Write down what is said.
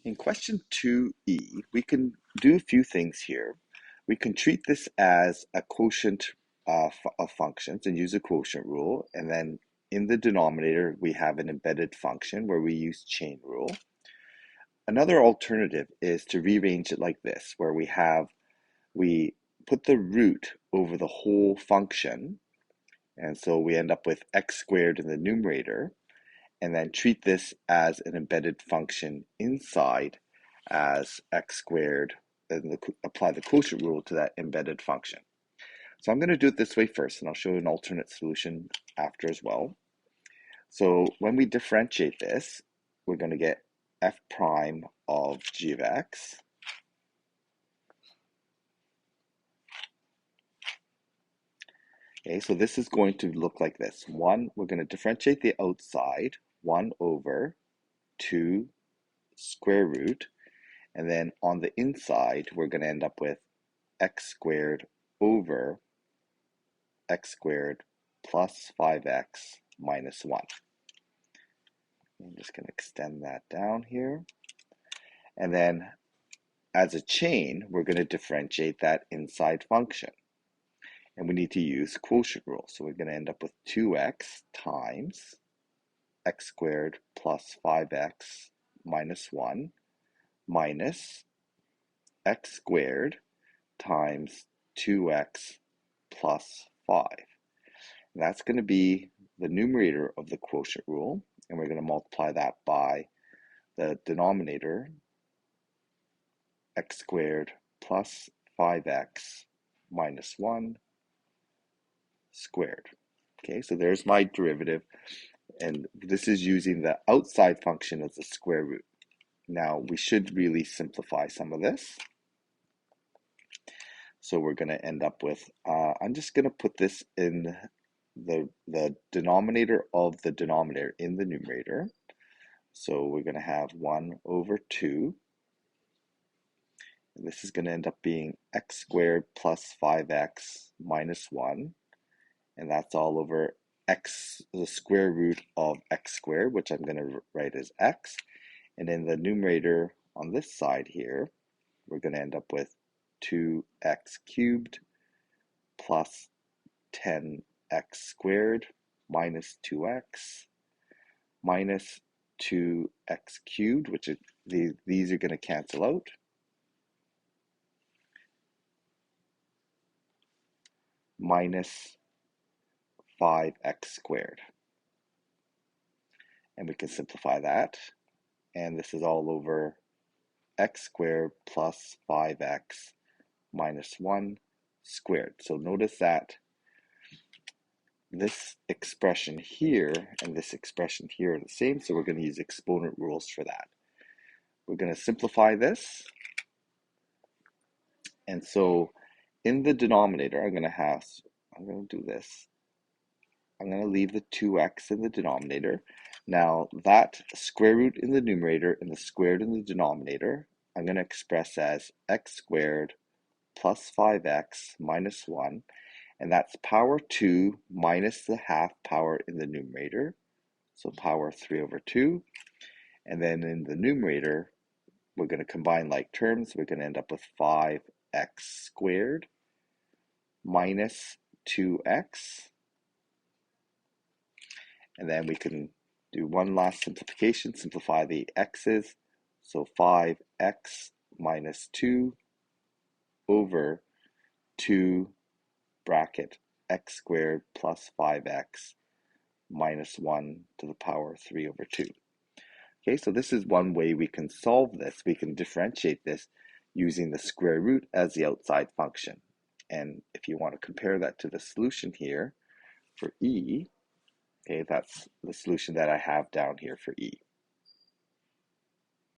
In question 2e, we can do a few things here. We can treat this as a quotient of functions and use a quotient rule. And then in the denominator, we have an embedded function where we use chain rule. Another alternative is to rearrange it like this, where we put the root over the whole function. And so we end up with x squared in the numerator, and then treat this as an embedded function inside as x squared, and apply the quotient rule to that embedded function. So I'm going to do it this way first, and I'll show you an alternate solution after as well. So when we differentiate this, we're going to get f prime of g of x. Okay, so this is going to look like this. We're going to differentiate the outside, 1 over 2 square root. And then on the inside, we're going to end up with x squared over x squared plus 5x minus 1. I'm just going to extend that down here. And then as a chain, we're going to differentiate that inside function. And we need to use quotient rule. So we're going to end up with 2x times x squared plus 5x minus 1 minus x squared times 2x plus 5. And that's going to be the numerator of the quotient rule, and we're going to multiply that by the denominator, x squared plus 5x minus 1 squared. Okay, so there's my derivative, and this is using the outside function as the square root. Now, we should really simplify some of this. So we're going to end up with, I'm just going to put this in the denominator of the denominator in the numerator. So we're going to have 1 over 2. And this is going to end up being x squared plus 5x minus 1. And that's all over x, the square root of x squared, which I'm going to write as x. And in the numerator on this side here, we're going to end up with 2x cubed plus 10x squared minus 2x minus 2x cubed, which are, these are going to cancel out, minus 5x squared. And we can simplify that. And this is all over x squared plus 5x minus 1 squared. So notice that this expression here and this expression here are the same, so we're going to use exponent rules for that. We're going to simplify this. And so in the denominator, I'm going to do this. I'm going to leave the 2x in the denominator. Now that square root in the numerator and the squared in the denominator, I'm going to express as x squared plus 5x minus 1. And that's power 2 minus the half power in the numerator. So power 3 over 2. And then in the numerator, we're going to combine like terms. We're going to end up with 5x squared minus 2x. And then we can do one last simplification, simplify the x's. So 5x minus 2 over 2 bracket x squared plus 5x minus 1 to the power 3 over 2. Okay, so this is one way we can solve this. We can differentiate this using the square root as the outside function. And if you want to compare that to the solution here for E, okay, that's the solution that I have down here for E.